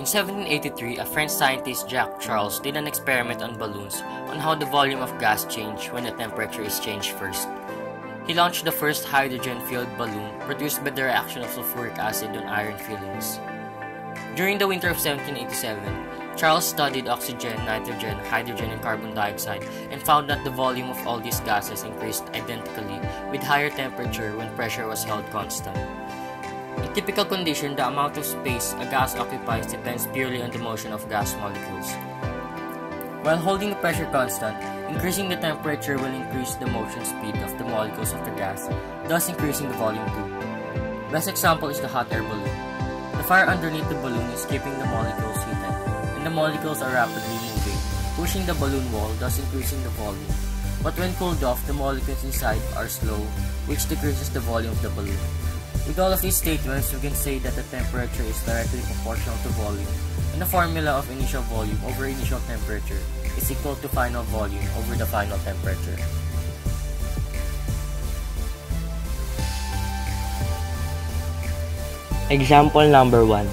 In 1783, a French scientist, Jacques Charles, did an experiment on balloons on how the volume of gas changes when the temperature is changed first. He launched the first hydrogen-filled balloon produced by the reaction of sulfuric acid on iron fillings. During the winter of 1787, Charles studied oxygen, nitrogen, hydrogen, and carbon dioxide and found that the volume of all these gases increased identically with higher temperature when pressure was held constant. In typical condition, the amount of space a gas occupies depends purely on the motion of gas molecules. While holding the pressure constant, increasing the temperature will increase the motion speed of the molecules of the gas, thus increasing the volume too. Best example is the hot air balloon. The fire underneath the balloon is keeping the molecules heated, and the molecules are rapidly moving, pushing the balloon wall, thus increasing the volume. But when cooled off, the molecules inside are slow, which decreases the volume of the balloon. With all of these statements, we can say that the temperature is directly proportional to volume, and the formula of initial volume over initial temperature is equal to final volume over the final temperature. Example number 1.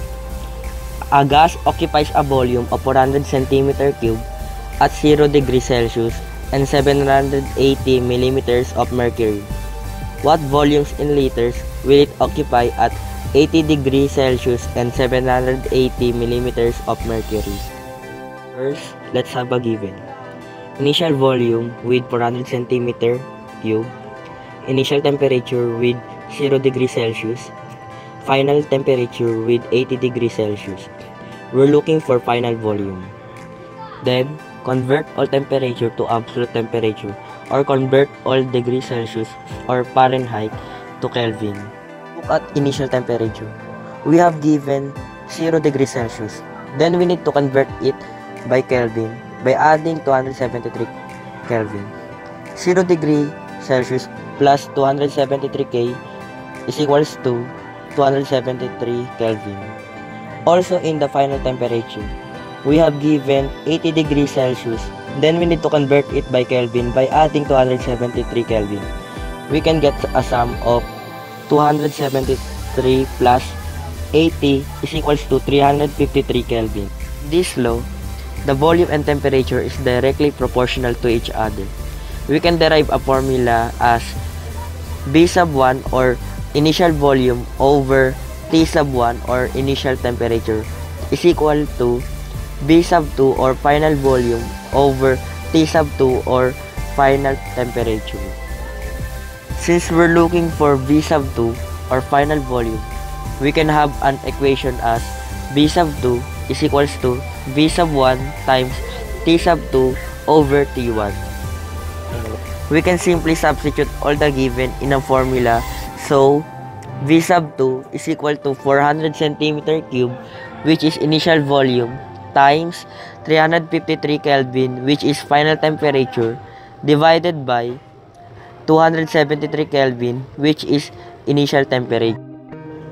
A gas occupies a volume of 400 cm3 at 0 degrees Celsius and 780 millimeters of mercury. What volumes in liters will it occupy at 80 degrees Celsius and 780 millimeters of mercury? First, let's have a given. Initial volume with 400 cm3, initial temperature with 0 degrees Celsius, final temperature with 80 degrees Celsius. We're looking for final volume. Then, convert all temperature to absolute temperature or convert all degrees Celsius or Fahrenheit to Kelvin. Look at initial temperature. We have given 0 degrees Celsius. Then we need to convert it by Kelvin by adding 273 Kelvin. 0 degree Celsius plus 273 K is equals to 273 Kelvin. Also in the final temperature, we have given 80 degrees Celsius. Then we need to convert it by Kelvin by adding 273 Kelvin. We can get a sum of 273 plus 80 is equals to 353 Kelvin. This law, the volume and temperature is directly proportional to each other. We can derive a formula as B sub 1 or initial volume over T sub 1 or initial temperature is equal to B sub 2 or final volume over T sub 2 or final temperature. Since we're looking for B sub 2 or final volume, we can have an equation as B sub 2 is equals to B sub 1 times T sub 2 over T1. We can simply substitute all the given in a formula. So, V sub 2 is equal to 400 cm3, which is initial volume, times 353 Kelvin, which is final temperature, divided by 273 Kelvin, which is initial temperature.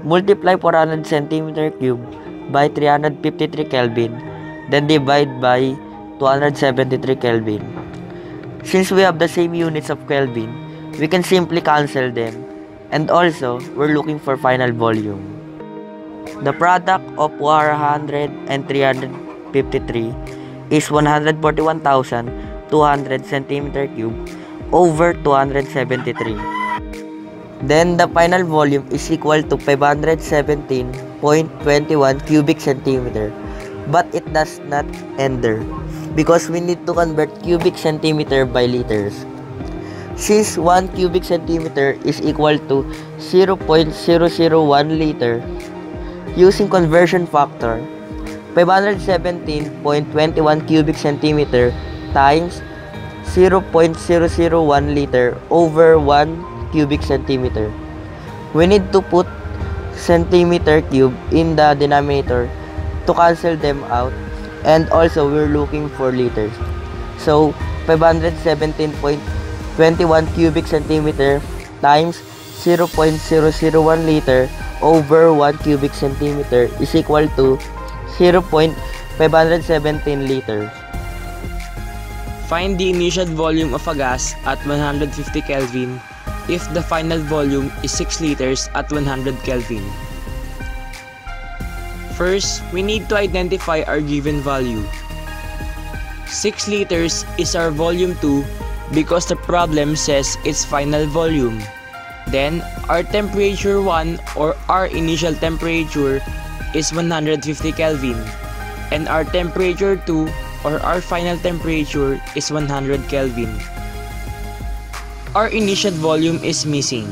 Multiply 400 cm3 by 353 Kelvin, then divide by 273 Kelvin. Since we have the same units of Kelvin, we can simply cancel them. And also, we're looking for final volume. The product of 400 and 353 is 141,200 cm3 over 273. Then the final volume is equal to 517.21 cubic centimeter. But it does not end there because we need to convert cubic centimeter by liters. Since 1 cubic centimeter is equal to 0.001 liter, using conversion factor, 517.21 cubic centimeter times 0.001 liter over 1 cubic centimeter. We need to put centimeter cube in the denominator to cancel them out, and also we're looking for liters. So 517.21 cubic centimeter times 0.001 liter over 1 cubic centimeter is equal to 0.517 liters. Find the initial volume of a gas at 150 Kelvin if the final volume is 6 liters at 100 Kelvin. First, we need to identify our given value. 6 liters is our volume 2 because the problem says its final volume. Then, our temperature 1 or our initial temperature is 150 Kelvin. And our temperature 2 or our final temperature is 100 Kelvin. Our initial volume is missing.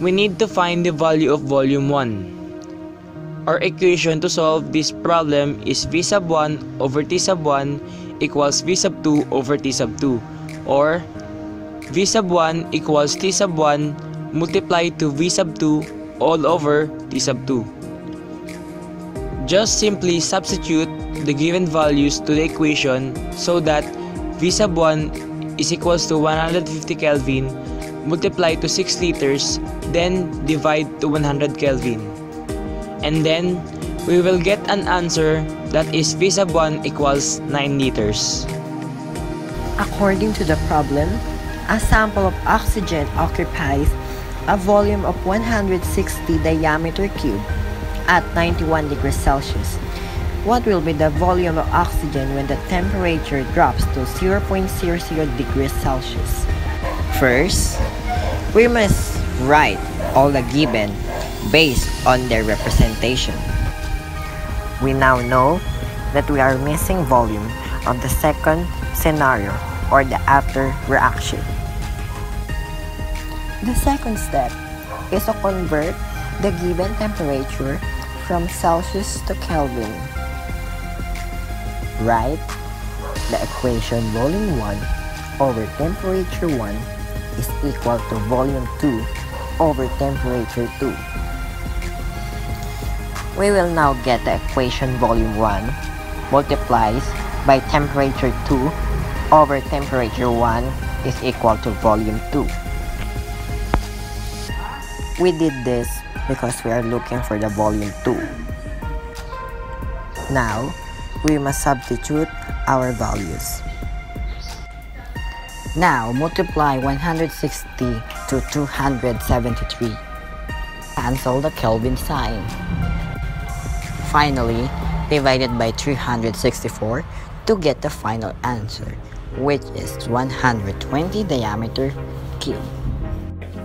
We need to find the value of volume 1. Our equation to solve this problem is V sub 1 over T sub 1 equals V sub 2 over T sub 2, or V sub 1 equals T sub 1 multiplied to V sub 2 all over T sub 2. Just simply substitute the given values to the equation so that V sub 1 is equals to 150 Kelvin multiplied to 6 liters, then divide to 100 Kelvin. And then, we will get an answer that is V sub 1 equals 9 liters. According to the problem, a sample of oxygen occupies a volume of 160 diameter cube at 91 degrees Celsius. What will be the volume of oxygen when the temperature drops to 0.00 degrees Celsius? First, we must write all the given based on their representation. We now know that we are missing volume of the second scenario or the after reaction. The second step is to convert the given temperature from Celsius to Kelvin. Write the equation volume 1 over temperature 1 is equal to volume 2 over temperature 2. We will now get the equation volume 1 multiplies by temperature 2 over temperature 1 is equal to volume 2. We did this because we are looking for the volume 2. Now, we must substitute our values. Now, multiply 160 to 273. Cancel the Kelvin sign. Finally, divided by 364 to get the final answer, which is 120 diameter cube.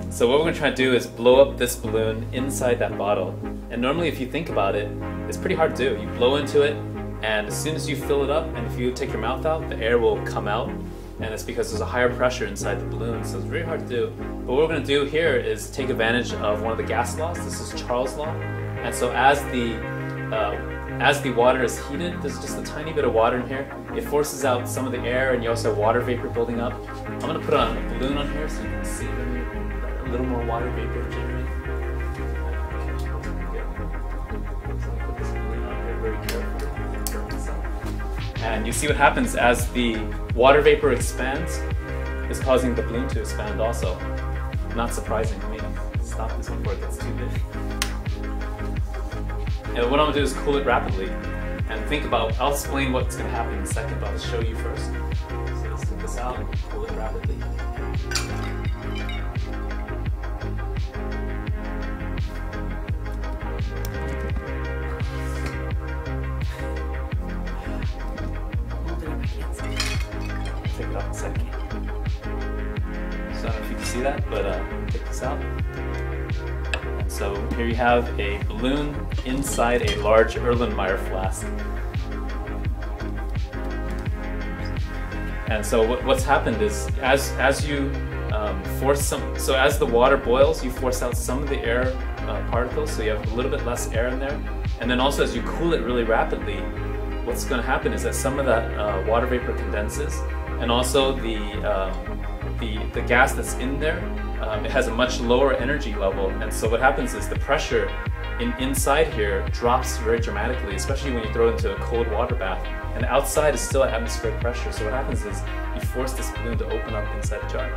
So what we're going to try to do is blow up this balloon inside that bottle. And normally if you think about it, it's pretty hard to do. You blow into it, and as soon as you fill it up, and if you take your mouth out, the air will come out. And it's because there's a higher pressure inside the balloon, so it's very hard to do. But what we're going to do here is take advantage of one of the gas laws. This is Charles' law. And so as the water is heated, there's just a tiny bit of water in here. It forces out some of the air, and you also have water vapor building up. I'm going to put on a balloon on here so you can see a little more water vapor generated. So I'm going to put this balloon on here very carefully. And you see what happens as the water vapor expands, is causing the balloon to expand also. Not surprising. Let me stop this before it gets too big. And what I'm going to do is cool it rapidly. And think about, I'll explain what's going to happen in a second, but I'll show you first. So let's take this out and cool it rapidly. Take it out in a second. So I don't know if you can see that, but take this out. And so here you have a balloon inside a large Erlenmeyer flask. And so what's happened is as you force some, so as the water boils, you force out some of the air particles, so you have a little bit less air in there. And then also as you cool it really rapidly, what's going to happen is that some of that water vapor condenses, and also the gas that's in there, it has a much lower energy level, and so what happens is the pressure inside here drops very dramatically, especially when you throw it into a cold water bath, and outside is still at atmospheric pressure. So what happens is you force this balloon to open up inside the jar.